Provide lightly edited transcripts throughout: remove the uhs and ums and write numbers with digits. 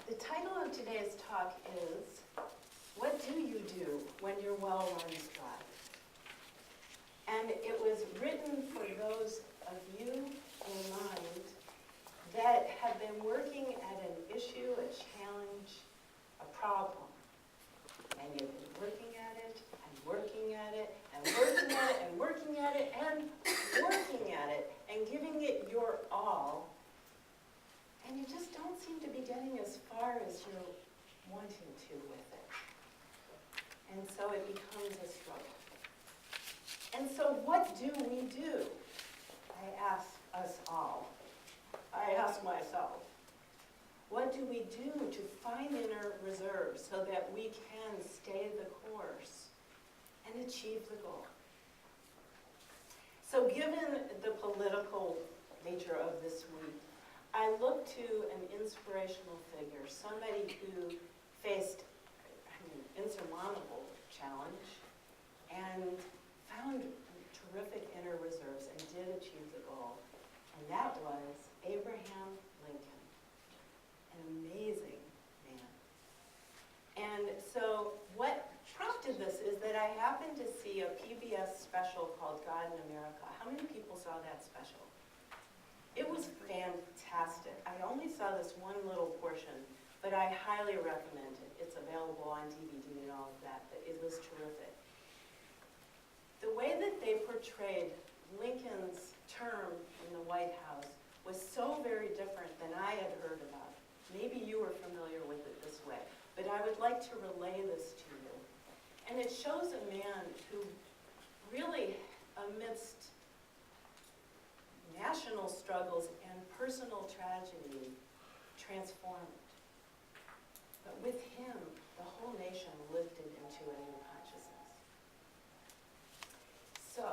The title of today's talk is, What Do You Do When Your Well Runs Dry? And it was written for those of you in mind that have been working at an issue, a challenge, a problem. And you've been working at it, and working at it, and working at it, and working at it, and working at it, and giving it your all. And you just don't seem to be getting as far as you're wanting to with it. And so it becomes a struggle. And so what do we do? I ask us all. I ask myself. What do we do to find inner reserve so that we can stay the course and achieve the goal? So given the political nature of this week, I look to an inspirational figure, somebody who faced an insurmountable challenge and found terrific inner reserves and did achieve the goal. And that was Abraham Lincoln, an amazing man. And so what prompted this is that I happened to see a PBS special called God in America. How many people saw that special? It was fantastic. I only saw this one little portion, but I highly recommend it. It's available on DVD and all of that, but it was terrific. The way that they portrayed Lincoln's term in the White House was so very different than I had heard about. Maybe you were familiar with it this way, but I would like to relay this to you. And it shows a man who really, amidst national struggles and personal tragedy, transformed. But with him, the whole nation lifted into a new consciousness. So,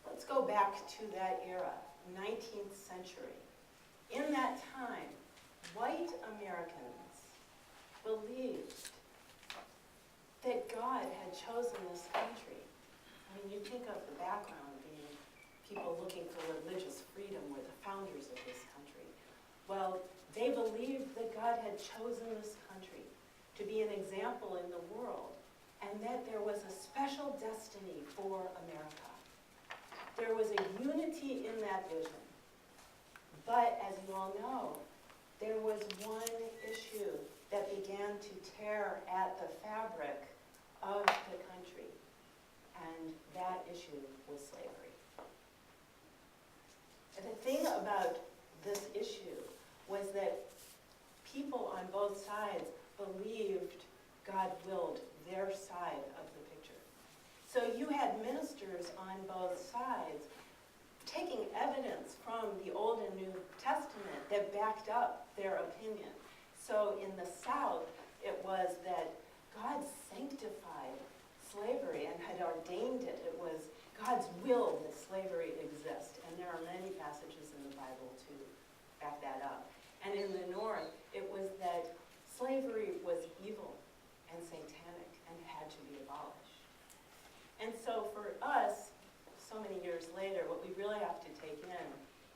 let's go back to that era, 19th century. In that time, white Americans believed that God had chosen this country. I mean, you think of the background being people looking for religious freedom were the founders of this country. Well, they believed that God had chosen this country to be an example in the world, and that there was a special destiny for America. There was a unity in that vision. But as you all know, there was one issue that began to tear at the fabric of the country, and that issue was slavery. And the thing about this issue was that people on both sides believed God willed their side of the picture. So you had ministers on both sides taking evidence from the Old and New Testament that backed up their opinion. So in the South, it was that God sanctified slavery and had ordained it. It was God's will that slavery exist. And there are many passages in the Bible to back that up. And in the North, it was that slavery was evil and satanic and had to be abolished. And so for us, so many years later, what we really have to take in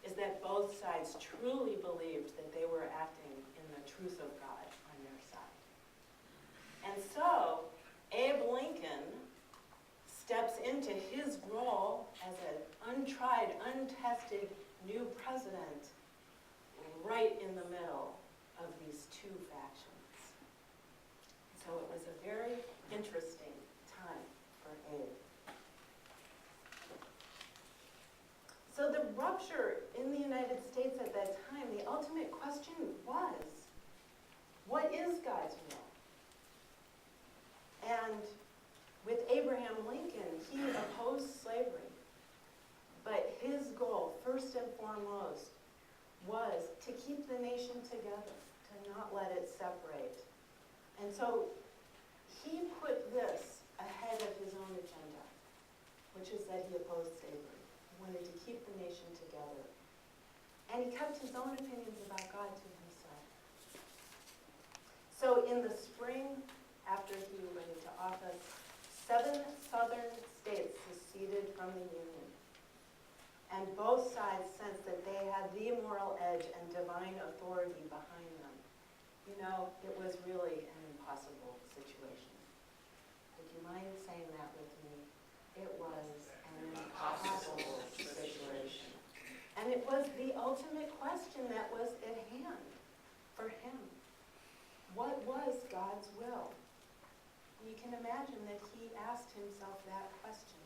is that both sides truly believed that they were acting in the truth of God on their side. And so Abe Lincoln steps into his role as an untried, untested new president right in the middle of these two factions. So it was a very interesting time for Abe. So the rupture in the United States at that time, the ultimate question was, what is God's will? And with Abraham Lincoln, he opposed slavery. But his goal, first and foremost, was to keep the nation together, to not let it separate. And so he put this ahead of his own agenda, which is that he opposed slavery. He wanted to keep the nation together. And he kept his own opinions about God to himself. So in the spring, after he went into office, 7 southern states seceded from the Union. And both sides sensed that they had the moral edge and divine authority behind them. it was really an impossible situation. Would you mind saying that with me? It was an impossible situation. And it was the ultimate question that was at hand for him. What was God's will? You can imagine that he asked himself that question.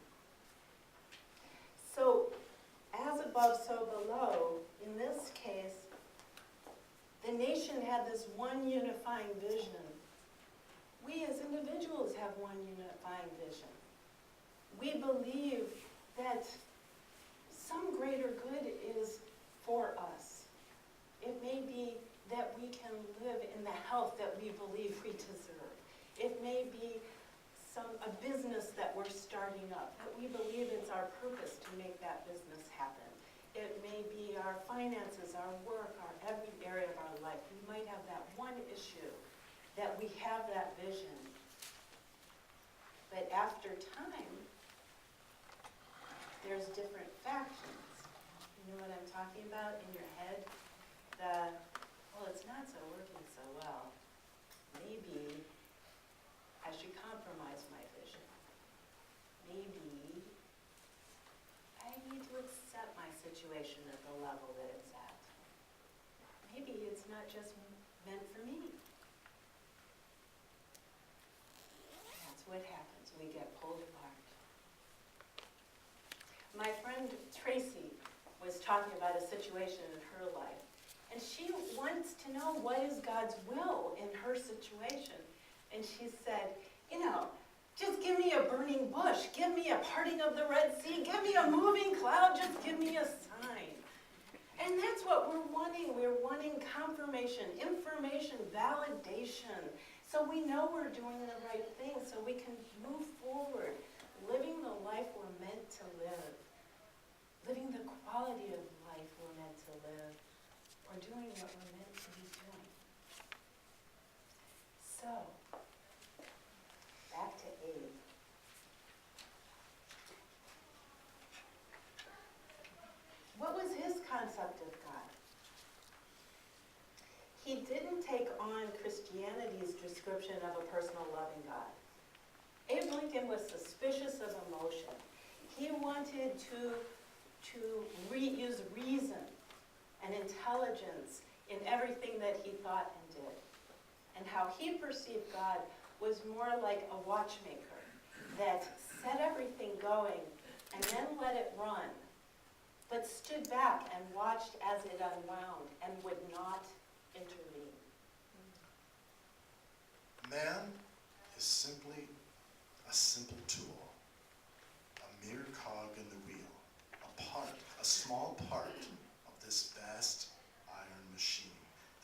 So, as above, so below, in this case, the nation had this one unifying vision. We as individuals have one unifying vision. We believe that some greater good is for us. It may be that we can live in the health that we believe we deserve. It may be a business that we're starting up, that we believe it's our purpose to make that business happen. It may be our finances, our work, every area of our life. We might have that one issue that we have that vision. But after time, there's different factions. You know what I'm talking about in your head? It's not so working so well. Maybe I should compromise my vision. Maybe I need to accept my situation at the level that it's at. Maybe it's not just meant for me. That's what happens. We get pulled apart. My friend Tracy was talking about a situation in her life, and she wants to know what is God's will in her situation. And she said, just give me a burning bush, give me a parting of the Red Sea, give me a moving cloud, just give me a sign. And that's what we're wanting. We're wanting confirmation, information, validation, so we know we're doing the right thing, so we can move forward, living the life we're meant to live, living the quality of life we're meant to live, or doing what we're meant to be doing. So, back to Abe. What was his concept of God? He didn't take on Christianity's description of a personal loving God. Abe Lincoln was suspicious of emotion. He wanted to use reason and intelligence in everything that he thought and did. And how he perceived God was more like a watchmaker that set everything going and then let it run, but stood back and watched as it unwound and would not intervene. Man is simply a simple tool, a mere cog in the wheel, a small part of this vast iron machine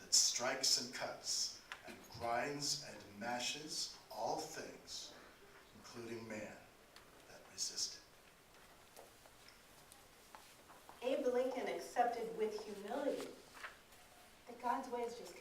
that strikes and cuts and grinds and mashes all things, including man, that resist